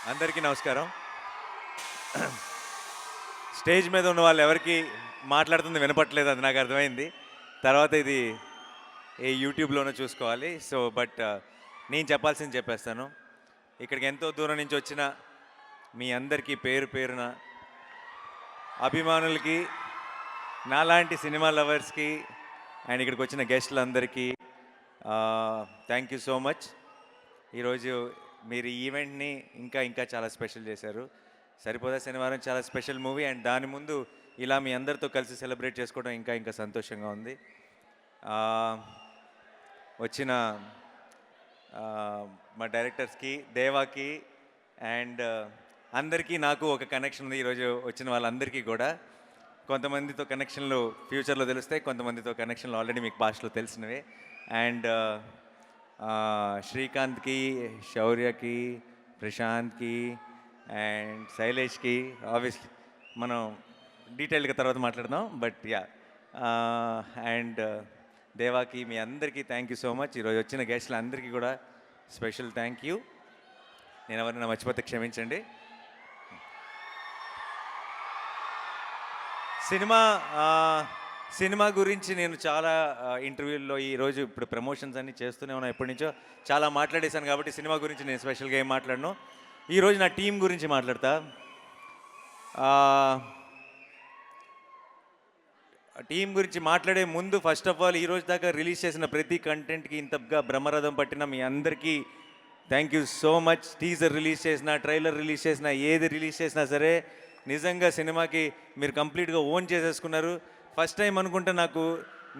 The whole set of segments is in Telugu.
అందరికీ నమస్కారం. స్టేజ్ మీద ఉన్న వాళ్ళు ఎవరికి మాట్లాడుతుంది వినపట్లేదు, అది నాకు అర్థమైంది. తర్వాత ఇది ఏ యూట్యూబ్లోనో చూసుకోవాలి. సో నేను చెప్పాల్సింది చెప్పేస్తాను. ఇక్కడికి ఎంతో దూరం నుంచి వచ్చిన మీ అందరికీ పేరు పేరున అభిమానులకి, నాలాంటి సినిమా లవర్స్కి అండ్ ఇక్కడికి వచ్చిన గెస్టులందరికీ థ్యాంక్ యూ సో మచ్. ఈరోజు మీరు ఈ ఈవెంట్ని ఇంకా ఇంకా చాలా స్పెషల్ చేశారు. సరిపోదా శనివారం చాలా స్పెషల్ మూవీ, అండ్ దాని ముందు ఇలా మీ అందరితో కలిసి సెలబ్రేట్ చేసుకోవడం ఇంకా ఇంకా సంతోషంగా ఉంది. వచ్చిన మా డైరెక్టర్స్కి, దేవాకి అండ్ అందరికీ నాకు ఒక కనెక్షన్ ఉంది. ఈరోజు వచ్చిన వాళ్ళందరికీ కూడా కొంతమందితో కనెక్షన్లు ఫ్యూచర్లో తెలుస్తాయి, కొంతమందితో కనెక్షన్లు ఆల్రెడీ మీకు పాస్ట్లో తెలిసినవే. అండ్ శ్రీకాంత్కి, శౌర్యకి, ప్రశాంత్కి అండ్ శైలేష్కి ఆబ్వియస్లీ మనం డీటెయిల్గా తర్వాత మాట్లాడదాం. బట్ యా, అండ్ దేవాకి, మీ అందరికీ థ్యాంక్ యూ సో మచ్. ఈరోజు వచ్చిన గెస్టులు అందరికీ కూడా స్పెషల్ థ్యాంక్ యూ. నేను ఎవరైనా మర్చిపోతే క్షమించండి. సినిమా గురించి నేను చాలా ఇంటర్వ్యూల్లో ఈరోజు ఇప్పుడు ప్రమోషన్స్ అన్నీ చేస్తూనే ఉన్నాను, ఎప్పటి నుంచో చాలా మాట్లాడేశాను. కాబట్టి సినిమా గురించి నేను స్పెషల్గా ఏం మాట్లాడను. ఈరోజు నా టీం గురించి మాట్లాడతా. టీం గురించి మాట్లాడే ముందు ఫస్ట్ ఆఫ్ ఆల్ ఈరోజు దాకా రిలీజ్ చేసిన ప్రతి కంటెంట్కి ఇంతగా బ్రహ్మరథం పట్టిన మీ అందరికీ thank you so much. Teaser release చేసిన, ట్రైలర్ రిలీజ్ చేసిన, ఏది రిలీజ్ చేసినా సరే నిజంగా సినిమాకి మీరు కంప్లీట్గా ఓన్ చేసేసుకున్నారు. ఫస్ట్ టైం అనుకుంటే నాకు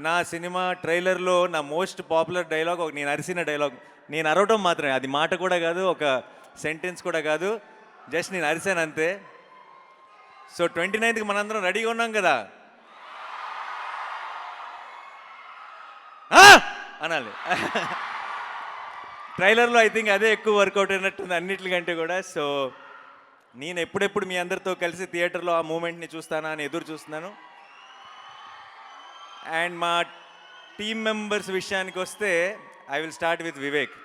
నా సినిమా ట్రైలర్లో నా మోస్ట్ పాపులర్ డైలాగ్ నేను అరిసిన డైలాగ్. నేను అరవటం మాత్రమే, అది మాట కూడా కాదు, ఒక సెంటెన్స్ కూడా కాదు, జస్ట్ నేను అరిసాను అంతే. సో 29కి మనందరం రెడీగా ఉన్నాం కదా అనాలి. ట్రైలర్లో ఐ థింక్ అదే ఎక్కువ వర్కౌట్ అయినట్టుంది అన్నిటికంటే కూడా. సో నేను ఎప్పుడెప్పుడు మీ అందరితో కలిసి థియేటర్లో ఆ మూమెంట్ని చూస్తానా అని ఎదురు చూస్తున్నాను. అండ్ మా టీమ్ మెంబర్స్ విషయానికి వస్తే I will start with Vivek.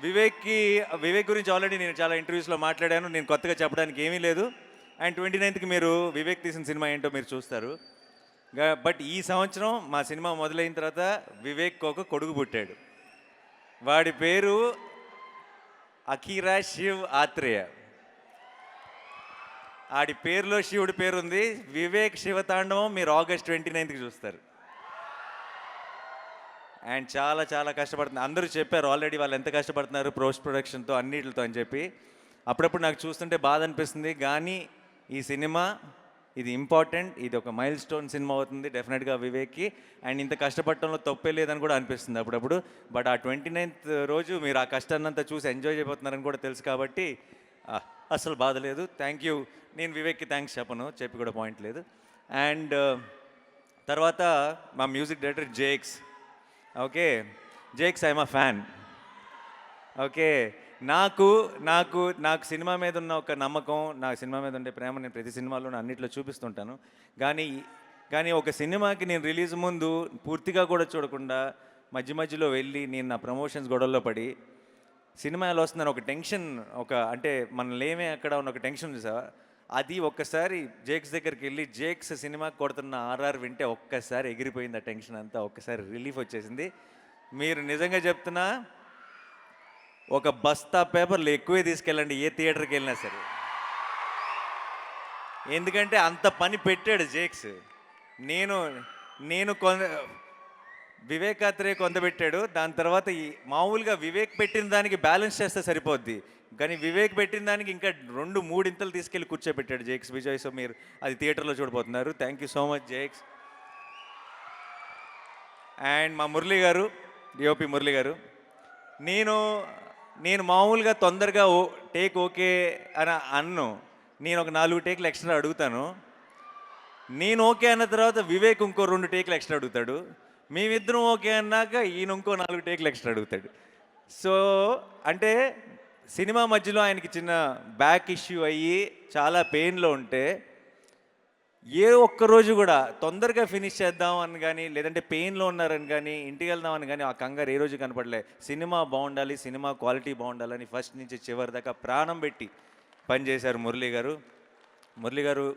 Vivek గురించి ఆల్రెడీ నేను చాలా ఇంటర్వ్యూస్లో మాట్లాడాను, నేను కొత్తగా చెప్పడానికి ఏమీ లేదు. అండ్ 29కి మీరు వివేక్ తీసిన సినిమా ఏంటో మీరు చూస్తారు. బట్ ఈ సంవత్సరం మా సినిమా మొదలైన తర్వాత వివేక్ ఒక కొడుకు పుట్టాడు. వాడి పేరు అఖీరా శివ్ ఆత్రేయ. ఆడి పేరులో శివుడి పేరు ఉంది. వివేక్ శివతాండవం మీరు ఆగస్ట్ 29కి చూస్తారు. అండ్ చాలా చాలా కష్టపడుతున్నారు. అందరూ చెప్పారు ఆల్రెడీ వాళ్ళు ఎంత కష్టపడుతున్నారు పోస్ట్ ప్రొడక్షన్తో అన్నిటితో అని చెప్పి. అప్పుడప్పుడు నాకు చూస్తుంటే బాధ అనిపిస్తుంది. కానీ ఈ సినిమా ఇది ఇంపార్టెంట్, ఇది ఒక మైల్ స్టోన్ సినిమా అవుతుంది డెఫినెట్గా వివేక్కి. అండ్ ఇంత కష్టపడటంలో తప్పే లేదని కూడా అనిపిస్తుంది అప్పుడప్పుడు. బట్ ఆ 29th రోజు మీరు ఆ కష్టాన్నంతా చూసి ఎంజాయ్ చేయబోతున్నారని కూడా తెలుసు కాబట్టి అసలు బాధ లేదు. Thank you. నేను వివేక్కి థ్యాంక్స్ చెప్పను, చెప్పి కూడా పాయింట్ లేదు. అండ్ తర్వాత మా music director Jakes. Okay Jakes, I'm a fan. Okay, నాకు నాకు నాకు సినిమా మీద ఉన్న ఒక నమ్మకం, నాకు సినిమా మీద ఉండే ప్రేమ నేను ప్రతి సినిమాలోనూ అన్నిట్లో చూపిస్తుంటాను. కానీ ఒక సినిమాకి నేను రిలీజ్ ముందు పూర్తిగా కూడా చూడకుండా మధ్యలో వెళ్ళి నేను నా ప్రమోషన్స్ గొడవల్లో పడి సినిమా ఎలా వస్తుందని ఒక టెన్షన్, అంటే మనం లేమే అక్కడ ఉన్న ఒక టెన్షన్ ఉంది సార్. అది ఒక్కసారి జేక్స్ దగ్గరికి వెళ్ళి జేక్స్ సినిమా కొడుతున్న ఆర్ఆర్ వింటే ఒక్కసారి ఎగిరిపోయింది ఆ టెన్షన్ అంతా, ఒక్కసారి రిలీఫ్ వచ్చేసింది. మీరు నిజంగా చెప్తున్నా, ఒక బస్తా పేపర్లు ఎక్కువే తీసుకెళ్ళండి ఏ థియేటర్కి వెళ్ళినా సరే. ఎందుకంటే అంత పని పెట్టాడు జేక్స్. నేను వివేకాత్రే కొంత పెట్టాడు. దాని తర్వాత మామూలుగా వివేక్ పెట్టిన దానికి బ్యాలెన్స్ చేస్తే సరిపోద్ది, కానీ వివేక్ పెట్టిన దానికి ఇంకా 2-3 ఇంతలు తీసుకెళ్ళి కూర్చోబెట్టాడు జేక్స్ విజయ్. సో మీరు అది థియేటర్లో చూడబోతున్నారు. Thank you so much Jakes. And మా మురళి గారు, డిఓపి మురళి గారు, నేను మామూలుగా తొందరగా టేక్ ఓకే అని అన్ను. నేను ఒక 4 టేకులు ఎక్స్ట్రా అడుగుతాను. నేను ఓకే అన్న తర్వాత వివేక్ ఇంకో 2 టేకులు ఎక్స్ట్రా అడుగుతాడు. మేమిద్దరం ఓకే అన్నాక ఈయన ఇంకో 4 టేకులు ఎక్స్ట్రా అడుగుతాడు. సో అంటే సినిమా మధ్యలో ఆయనకి చిన్న బ్యాక్ ఇష్యూ అయ్యి చాలా పెయిన్లో ఉంటే ఏ ఒక్క రోజు కూడా తొందరగా ఫినిష్ చేద్దాం అని కానీ, లేదంటే పెయిన్లో ఉన్నారని కానీ, ఇంటికి వెళ్దాం అని కానీ ఆ కంగారు ఏ రోజు కనపడలే. సినిమా బాగుండాలి, సినిమా క్వాలిటీ బాగుండాలని ఫస్ట్ నుంచి చివరి దాకా ప్రాణం పెట్టి పనిచేశారు మురళీ గారు. మురళీ గారు,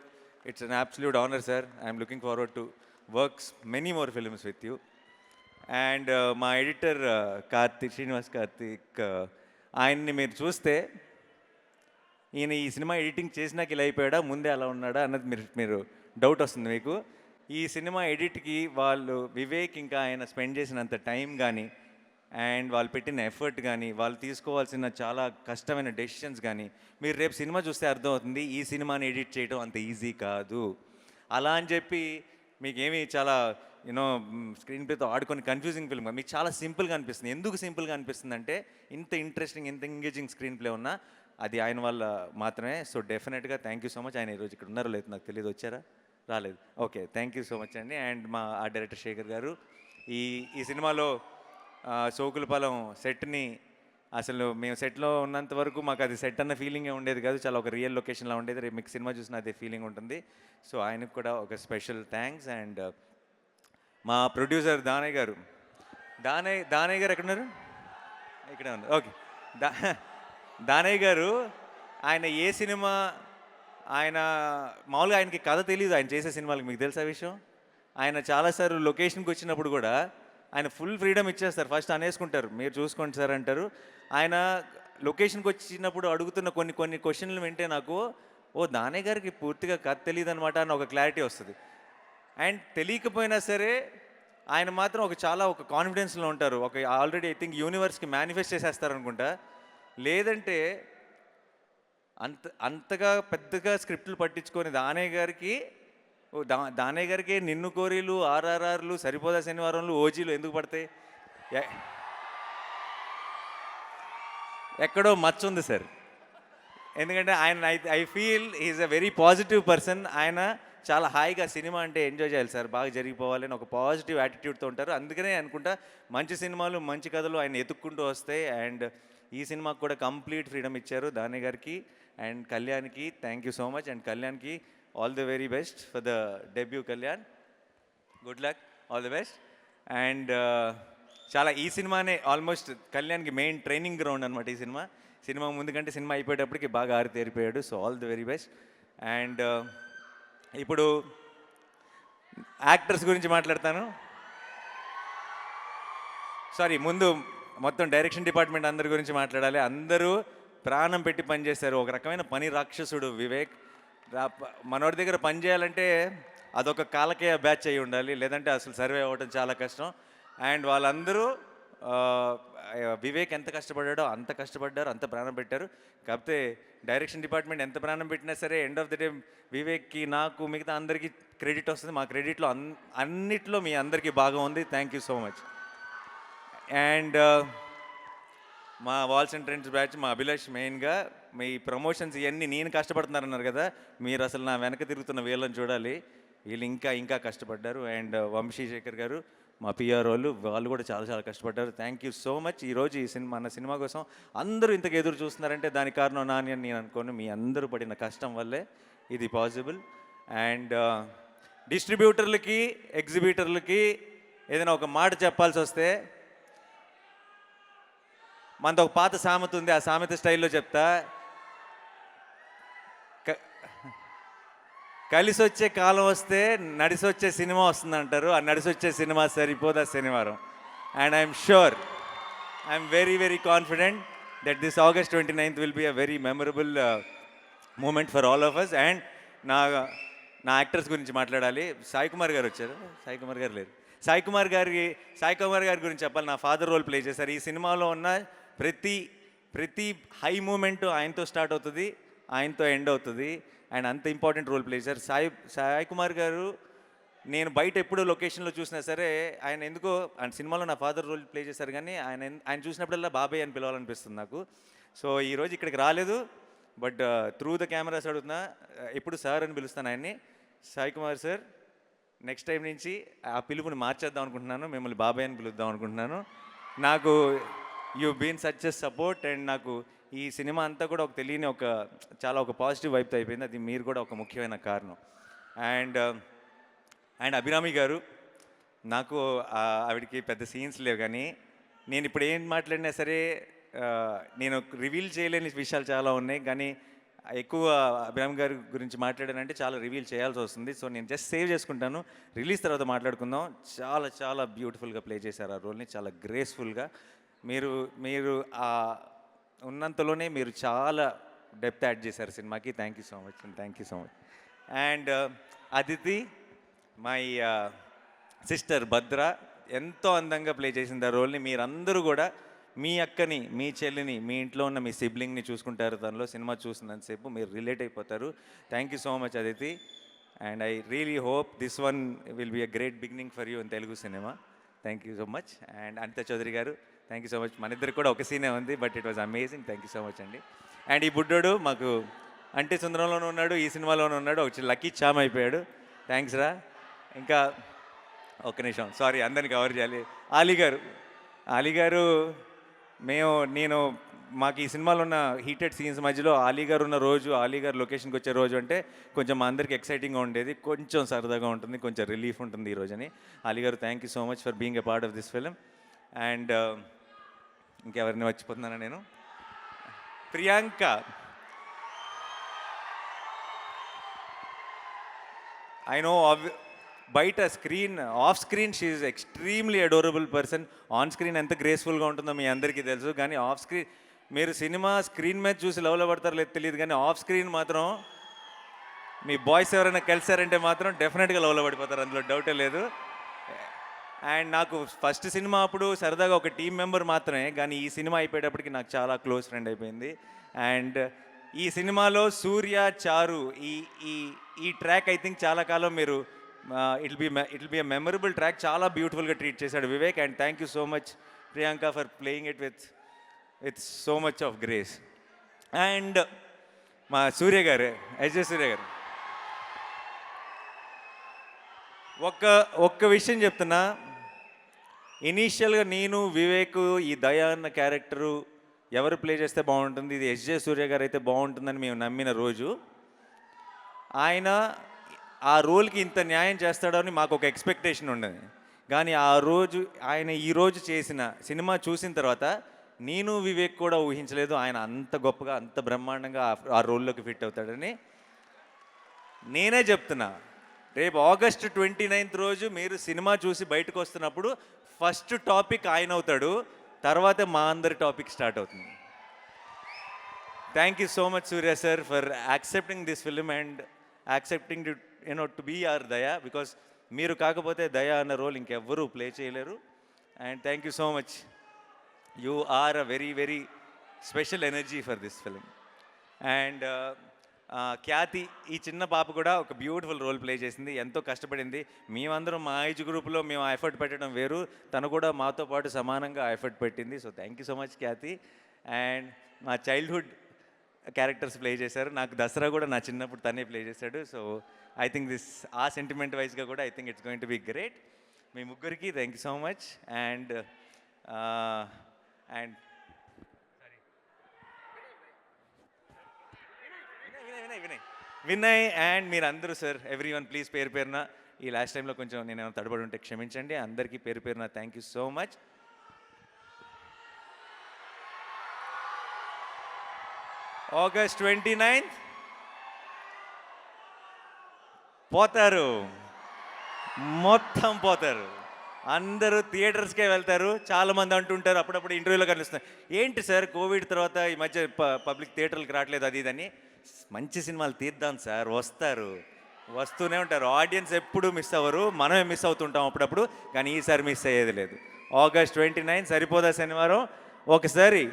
it's an absolute honour sir. I'm looking forward to works many more films with you. And మా ఎడిటర్ శ్రీనివాస్ కార్తిక్, ఆయన్ని మీరు చూస్తే ఈయన ఈ సినిమా ఎడిటింగ్ చేసినాక ఇలా అయిపోయాడా, ముందే అలా ఉన్నాడా అన్నది మీరు డౌట్ వస్తుంది మీకు. ఈ సినిమా ఎడిట్కి వాళ్ళు వివేక్ ఇంకా ఆయన స్పెండ్ చేసినంత టైం కానీ, అండ్ వాళ్ళు పెట్టిన ఎఫర్ట్ కానీ, వాళ్ళు తీసుకోవాల్సిన చాలా కష్టమైన డెసిషన్స్ కానీ, మీరు రేపు సినిమా చూస్తే అర్థమవుతుంది ఈ సినిమాని ఎడిట్ చేయడం అంత ఈజీ కాదు. అలా అని చెప్పి మీకేమీ చాలా యూనో స్క్రీన్ ప్లేతో ఆడుకొని కన్ఫ్యూజింగ్ ఫిల్మ్ మీకు చాలా సింపుల్గా అనిపిస్తుంది. ఎందుకు సింపుల్గా అనిపిస్తుంది అంటే ఇంత ఇంట్రెస్టింగ్, ఇంత ఎంగేజింగ్ స్క్రీన్ ప్లే ఉన్నా అది ఆయన వల్ల మాత్రమే. సో డెఫినెట్గా థ్యాంక్ యూ సో మచ్. ఆయన ఈరోజు ఇక్కడ ఉన్నారో లేదు నాకు తెలియదు, వచ్చారా? రాలేదు. Okay, thank you so much అండి. అండ్ మా ఆర్ట్ డైరెక్టర్ శేఖర్ గారు ఈ సినిమాలో సోకులపాలెం సెట్ని అసలు మేము సెట్లో ఉన్నంత వరకు మాకు అది సెట్ అన్న ఫీలింగే ఉండేది కాదు, చాలా ఒక రియల్ లొకేషన్లో ఉండేది. రేపు మీకు సినిమా చూసిన అదే ఫీలింగ్ ఉంటుంది. సో ఆయనకు కూడా ఒక స్పెషల్ థ్యాంక్స్. అండ్ మా ప్రొడ్యూసర్ దానయ్య గారు, దానయ్య గారు ఎక్కడున్నారు? ఇక్కడే ఉన్నారు. ఓకే, దానయ్య గారు, ఆయన ఏ సినిమా ఆయన మామూలుగా ఆయనకి కథ తెలియదు ఆయన చేసే సినిమాలకి, మీకు తెలుసా విషయం? ఆయన చాలాసార్లు లొకేషన్కి వచ్చినప్పుడు కూడా ఆయన ఫుల్ ఫ్రీడమ్ ఇచ్చేస్తారు. ఫస్ట్ అనేసుకుంటారు, మీరు చూసుకోండి సార్ అంటారు. ఆయన లొకేషన్కి వచ్చినప్పుడు అడుగుతున్న కొన్ని క్వశ్చన్లు వింటే నాకు దానయ్య గారికి పూర్తిగా కథ తెలియదు అనమాట అని ఒక క్లారిటీ వస్తుంది. అండ్ తెలియకపోయినా సరే ఆయన మాత్రం ఒక కాన్ఫిడెన్స్లో ఉంటారు. ఆల్రెడీ ఐ థింక్ యూనివర్స్కి మేనిఫెస్ట్ చేసేస్తారు అనుకుంటా. లేదంటే అంతగా పెద్దగా స్క్రిప్ట్లు పట్టించుకొని దానయ్య గారికి నిన్ను కోరీలు, ఆర్ఆర్ఆర్లు, సరిపోదా శనివారంలు, ఓజీలు ఎందుకు పడతాయి? ఎక్కడో మచ్చ ఉంది సార్. ఎందుకంటే ఆయన I feel is a very positive person. ఆయన చాలా హాయిగా సినిమా అంటే ఎంజాయ్ చేయాలి సార్, బాగా జరిగిపోవాలి అని ఒక పాజిటివ్ యాటిట్యూడ్తో ఉంటారు. అందుకనే అనుకుంటా మంచి సినిమాలు, మంచి కథలు ఆయన ఎత్తుక్కుంటూ వస్తాయి. అండ్ ఈ సినిమాకు కూడా కంప్లీట్ ఫ్రీడమ్ ఇచ్చారు దానయ్య గారికి. అండ్ కళ్యాణ్కి thank you so much. And కళ్యాణ్కి all the very best for the debut. Kalyan, good luck, all the best. And చాలా ఈ సినిమానే ఆల్మోస్ట్ కళ్యాణ్కి మెయిన్ ట్రైనింగ్ గ్రౌండ్ అనమాట. ఈ సినిమా ముందు కంటే సినిమా అయిపోయేటప్పటికి బాగా ఆరితేరిపోయాడు. So all the very best. And ఇప్పుడు యాక్టర్స్ గురించి మాట్లాడతాను. సారీ, ముందు మొత్తం డైరెక్షన్ డిపార్ట్మెంట్ అందరి గురించి మాట్లాడాలి. అందరూ ప్రాణం పెట్టి పనిచేశారు. ఒక రకమైన పని రాక్షసుడు వివేక్. మనోడి దగ్గర పని చేయాలంటే అదొక కాలకేయ బ్యాచ్ అయి ఉండాలి, లేదంటే అసలు సర్వే అవ్వడం చాలా కష్టం. అండ్ వాళ్ళందరూ వివేక్ ఎంత కష్టపడ్డాడో అంత కష్టపడ్డారు, అంత ప్రాణం పెట్టారు. కాకపోతే డైరెక్షన్ డిపార్ట్మెంట్ ఎంత ప్రాణం పెట్టినా సరే ఎండ్ ఆఫ్ ది డే వివేక్కి, నాకు, మిగతా అందరికీ క్రెడిట్ వస్తుంది. మా క్రెడిట్లో అన్నిట్లో మీ అందరికీ బాగా ఉంది. Thank you so much. And మా వాల్స్ అండ్ ట్రెండ్స్ బ్యాచ్, మా అభిలాష్ మెయిన్గా మీ ప్రమోషన్స్ ఇవన్నీ నేను కష్టపడుతున్నారన్నారు కదా, మీరు అసలు నా వెనక తిరుగుతున్న వీళ్ళని చూడాలి, వీళ్ళు ఇంకా కష్టపడ్డారు. అండ్ వంశీశేఖర్ గారు, మా పిఆర్ వాళ్ళు కూడా చాలా కష్టపడ్డారు. Thank you so much. ఈరోజు మన సినిమా కోసం అందరూ ఇంతకు ఎదురు చూస్తున్నారంటే దానికి కారణం నాని అని నేను అనుకోను, మీ అందరూ పడిన కష్టం వల్లే ఇది పాసిబుల్. అండ్ డిస్ట్రిబ్యూటర్లకి, ఎగ్జిబిటర్లకి ఏదైనా ఒక మాట చెప్పాల్సి వస్తే, మనతో ఒక పాత సామెత ఉంది, ఆ సామెత స్టైల్లో చెప్తా. కలిసి వచ్చే కాలం వస్తే నడిసి వచ్చే సినిమా వస్తుంది అంటారు. ఆ నడిసి వచ్చే cinema Saripodhaa Sanivaaram. And I'm very confident that this August 29th will be a very memorable moment for all of us. And నా యాక్టర్స్ గురించి మాట్లాడాలి. సాయి కుమార్ గారు వచ్చారు. సాయి కుమార్ గారు లేరు. సాయి కుమార్ గారి గురించి చెప్పాలి. నా ఫాదర్ రోల్ ప్లే చేశారు. ఈ సినిమాలో ఉన్న ప్రతి హై మూమెంట్ ఆయనతో స్టార్ట్ అవుతుంది, ఆయనతో ఎండ్ అవుతుంది. ఆయన అంత ఇంపార్టెంట్ రోల్ ప్లే చేశారు. సాయి కుమార్ గారు నేను బయట ఎప్పుడో లొకేషన్లో చూసినా సరే ఆయన ఎందుకో ఆయన సినిమాలో నా ఫాదర్ రోల్ ప్లే చేశారు, కానీ ఆయన చూసినప్పుడల్లా బాబాయ్ అని పిలవాలనిపిస్తుంది నాకు. సో ఈరోజు ఇక్కడికి రాలేదు, బట్ త్రూ ద కెమెరాస్ అడుగుతున్నా, ఎప్పుడు సార్ అని పిలుస్తాను ఆయన్ని. Sai Kumar sir, next time నుంచి ఆ పిలుపుని మార్చేద్దాం అనుకుంటున్నాను, మిమ్మల్ని బాబాయ్ అని పిలుద్దాం అనుకుంటున్నాను. నాకు you been such a support. And నాకు ఈ సినిమా అంతా కూడా ఒక తెలియని ఒక పాజిటివ్ వైపుతో అయిపోయింది. అది మీరు కూడా ఒక ముఖ్యమైన కారణం. అండ్ అండ్ అభిరామి గారు, నాకు ఆవిడకి పెద్ద సీన్స్ లేవు, కానీ నేను ఇప్పుడు ఏం మాట్లాడినా సరే నేను రివీల్ చేయలేని విషయాలు చాలా ఉన్నాయి, కానీ ఎక్కువ అభిరామ్ గారి గురించి మాట్లాడానంటే చాలా రివీల్ చేయాల్సి వస్తుంది. సో నేను జస్ట్ సేవ్ చేసుకుంటాను, రిలీజ్ తర్వాత మాట్లాడుకుందాం. చాలా చాలా బ్యూటిఫుల్గా ప్లే చేశారు ఆ రోల్ని, చాలా గ్రేస్ఫుల్గా. మీరు మీరు ఉన్నంతలోనే మీరు చాలా డెప్త్ యాడ్ చేశారు సినిమాకి. Thank you so much, thank you so much. And Aditi, my sister Bhadra, ఎంతో అందంగా ప్లే చేసింది ఆ రోల్ని. మీరందరూ కూడా మీ అక్కని, మీ చెల్లిని, మీ ఇంట్లో ఉన్న మీ సిబ్లింగ్ని చూసుకుంటారు తనలో. సినిమా చూసినంతసేపు మీరు రిలేట్ అయిపోతారు. Thank you so much Aditi. And I really hope this one will be a great beginning for you in Telugu cinema. Thank you so much. And Anitha Chowdary గారు, థ్యాంక్ యూ సో మచ్. మన ఇద్దరు కూడా ఒక సీనే ఉంది, but it was amazing. Thank you so much అండి. అండ్ ఈ బుడ్డోడు మాకు అంటే సుందరంలోనూ ఉన్నాడు, ఈ సినిమాలోనూ ఉన్నాడు, ఒక లక్కీ చామ్ అయిపోయాడు. థ్యాంక్స్ రా. ఇంకా ఒక్క నిమిషం, సారీ, అందరిని కవర్ చేయాలి. ఆలీ గారు నేను మాకు ఈ సినిమాలో ఉన్న హీటెడ్ సీన్స్ మధ్యలో ఆలీ గారు ఉన్న రోజు, ఆలీ గారు లొకేషన్కి వచ్చే రోజు అంటే కొంచెం మా అందరికి ఎక్సైటింగ్గా ఉండేది, కొంచెం సరదాగా ఉంటుంది, కొంచెం రిలీఫ్ ఉంటుంది ఈ రోజని. ఆలీ గారు, thank you so much for being a part of this film. And ఇంకెవరిని మర్చిపోతున్నానా నేను? ప్రియాంక, ఐ నో బయట off screen she is extremely adorable person. On screen ఎంత గ్రేస్ఫుల్గా ఉంటుందో మీ అందరికీ తెలుసు, కానీ ఆఫ్ స్క్రీన్ మీరు సినిమా స్క్రీన్ మీద చూసి లవ్లో పడతారో లేదు తెలియదు, కానీ ఆఫ్ స్క్రీన్ మాత్రం మీ బాయ్స్ ఎవరైనా కలిసారంటే మాత్రం డెఫినెట్గా లవ్లో పడిపోతారు, అందులో డౌటే లేదు. అండ్ నాకు ఫస్ట్ సినిమా అప్పుడు సరదాగా ఒక టీం మెంబర్ మాత్రమే, కానీ ఈ సినిమా అయిపోయేటప్పటికి నాకు చాలా క్లోజ్ ఫ్రెండ్ అయిపోయింది. అండ్ ఈ సినిమాలో సూర్య, చారు, ఈ ఈ ఈ ట్రాక్ ఐ థింక్ చాలా కాలం మీరు it will be a memorable track. చాలా బ్యూటిఫుల్గా ట్రీట్ చేశాడు Vivek. And thank you so much Priyanka for playing it with so much of grace. And మా సూర్య గారు, ఎస్జే సూర్య గారు, ఒక్క విషయం చెప్తున్నా. ఇనీషియల్గా నేను, వివేక్, ఈ దయా అన్న క్యారెక్టరు ఎవరు ప్లే చేస్తే బాగుంటుంది, ఇది ఎస్జే సూర్య గారు అయితే బాగుంటుందని మేము నమ్మిన రోజు, ఆయన ఆ రోల్కి ఇంత న్యాయం చేస్తాడని మాకు ఒక ఎక్స్పెక్టేషన్ ఉండేది. కానీ ఆ రోజు ఆయన ఈరోజు చేసిన సినిమా చూసిన తర్వాత నేను, వివేక్ కూడా ఊహించలేదు ఆయన అంత గొప్పగా, అంత బ్రహ్మాండంగా ఆ రోల్లోకి ఫిట్ అవుతాడని. నేనే చెప్తున్నా, రేపు August 29th రోజు మీరు సినిమా చూసి బయటకు వస్తున్నప్పుడు ఫస్ట్ టాపిక్ ఆయన అవుతాడు, తర్వాత మా అందరి టాపిక్ స్టార్ట్ అవుతుంది. Thank you so much Surya sir for accepting this film and accepting to be R Daya, because మీరు కాకపోతే దయా అన్న రోల్ ఇంకెవ్వరూ ప్లే చేయలేరు. And thank you so much, you are a very very special energy for this film. And Khyathi, ఈ చిన్న పాప కూడా ఒక బ్యూటిఫుల్ రోల్ ప్లే చేసింది, ఎంతో కష్టపడింది. మేమందరం మా ఏజ్ గ్రూప్లో మేము ఆ ఎఫర్ట్ పెట్టడం వేరు, తను కూడా మాతో పాటు సమానంగా ఆ ఎఫర్ట్ పెట్టింది. So thank you so much Khyathi. And మా చైల్డ్హుడ్ క్యారెక్టర్స్ ప్లే చేశారు, నాకు దసరా కూడా నా చిన్నప్పుడు తనే ప్లే చేశాడు. సో ఐ థింక్ ఆ సెంటిమెంట్ వైజ్గా కూడా I think it's going to be great. మీ ముగ్గురికి thank you so much. And and Vinay and మీరందరూ సార్, ఎవ్రీ వన్ ప్లీజ్ పేరు పేరున, ఈ లాస్ట్ టైంలో కొంచెం నేను తడబడి ఉంటే క్షమించండి. అందరికీ పేరు పేరున thank you so much. August 29th పోతారు, మొత్తం పోతారు, అందరూ థియేటర్స్కే వెళ్తారు. చాలామంది అంటుంటారు, అప్పుడప్పుడు ఇంటర్వ్యూలో కనిపిస్తుంది, ఏంటి సార్ కోవిడ్ తర్వాత ఈ మధ్య పబ్లిక్ థియేటర్లకు రావట్లేదు అది ఇదని. మంచి సినిమాలు తీద్దాం సార్, వస్తూనే ఉంటారు. ఆడియన్స్ ఎప్పుడు మిస్ అవ్వరు, మనమే మిస్ అవుతుంటాం అప్పుడప్పుడు, కానీ ఈసారి మిస్ అయ్యేది లేదు. August 29 సరిపోదా శనివారం? ఒకసారి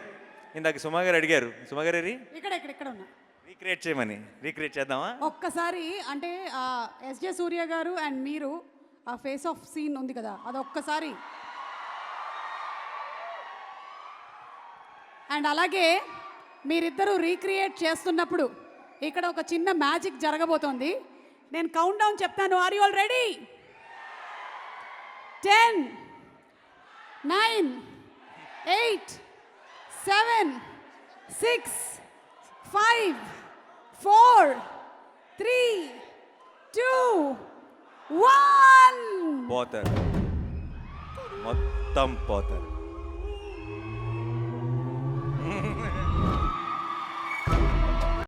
ఇందాక సుమా గారు అడిగారు, సుమా గారు ఇక్కడ ఉన్నా రీక్రియేట్ చేయమని, రీక్రియేట్ చేద్దామా ఒక్కసారి? అంటే ఎస్జే సూర్య గారు అండ్ మీరు ఆ ఫేస్ ఆఫ్ సీన్ ఉంది కదా, అది ఒక్కసారి. అండ్ అలాగే మీరిద్దరూ రీక్రియేట్ చేస్తున్నప్పుడు ఇక్కడ ఒక చిన్న మ్యాజిక్ జరగబోతోంది. నేను కౌంట్ డౌన్ చెప్తాను, ఆర్ యు ఆల్ రెడీ? 10, 9, 8, 7, 6, 5, 4, 3, 2 1 పోతారు, మొత్తం పోతారు.